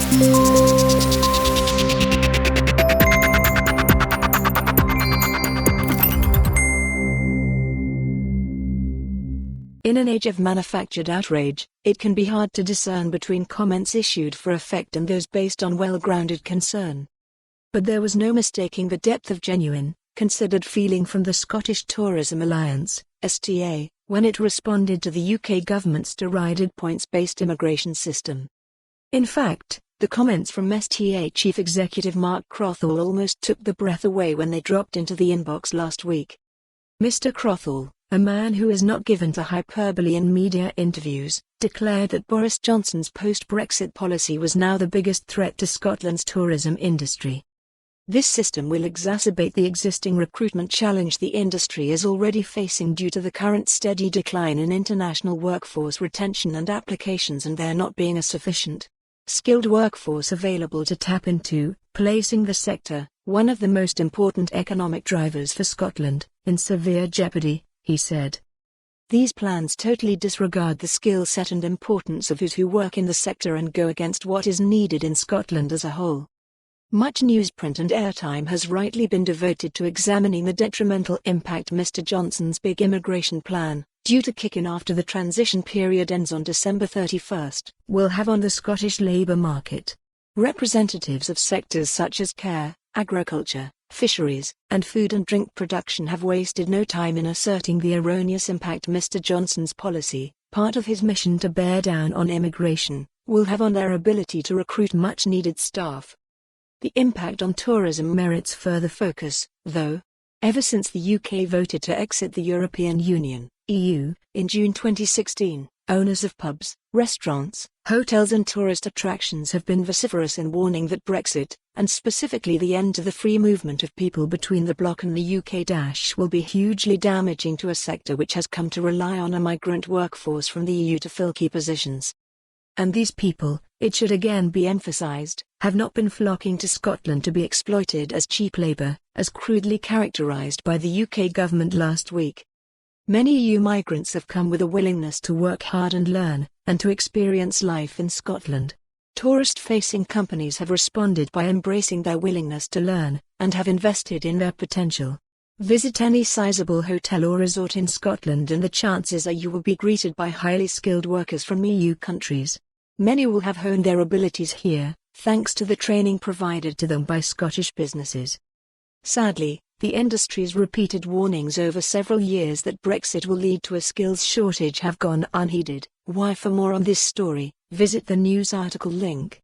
In an age of manufactured outrage, it can be hard to discern between comments issued for effect and those based on well-grounded concern. But there was no mistaking the depth of genuine, considered feeling from the Scottish Tourism Alliance, STA, when it responded to the UK government's derided points-based immigration system. In fact, the comments from STA Chief Executive Marc Crothall almost took the breath away when they dropped into the inbox last week. Mr. Crothall, a man who is not given to hyperbole in media interviews, declared that Boris Johnson's post-Brexit policy was now the biggest threat to Scotland's tourism industry. This system will exacerbate the existing recruitment challenge the industry is already facing due to the current steady decline in international workforce retention and applications and there not being a sufficient skilled workforce available to tap into, placing the sector, one of the most important economic drivers for Scotland, in severe jeopardy, he said. These plans totally disregard the skill set and importance of those who work in the sector and go against what is needed in Scotland as a whole. Much newsprint and airtime has rightly been devoted to examining the detrimental impact Mr. Johnson's big immigration plan, due to kick in after the transition period ends on December 31st, will have on the Scottish labour market. Representatives of sectors such as care, agriculture, fisheries, and food and drink production have wasted no time in asserting the erroneous impact Mr. Johnson's policy, part of his mission to bear down on immigration, will have on their ability to recruit much-needed staff. The impact on tourism merits further focus, though. Ever since the UK voted to exit the European Union, EU, in June 2016, owners of pubs, restaurants, hotels and tourist attractions have been vociferous in warning that Brexit, and specifically the end to the free movement of people between the bloc and the UK will be hugely damaging to a sector which has come to rely on a migrant workforce from the EU to fill key positions. And these people, it should again be emphasised, have not been flocking to Scotland to be exploited as cheap labour, as crudely characterised by the UK government last week. Many EU migrants have come with a willingness to work hard and learn, and to experience life in Scotland. Tourist-facing companies have responded by embracing their willingness to learn, and have invested in their potential. Visit any sizable hotel or resort in Scotland and the chances are you will be greeted by highly skilled workers from EU countries. Many will have honed their abilities here, thanks to the training provided to them by Scottish businesses. Sadly, the industry's repeated warnings over several years that Brexit will lead to a skills shortage have gone unheeded. Why? For more on this story, visit the news article link.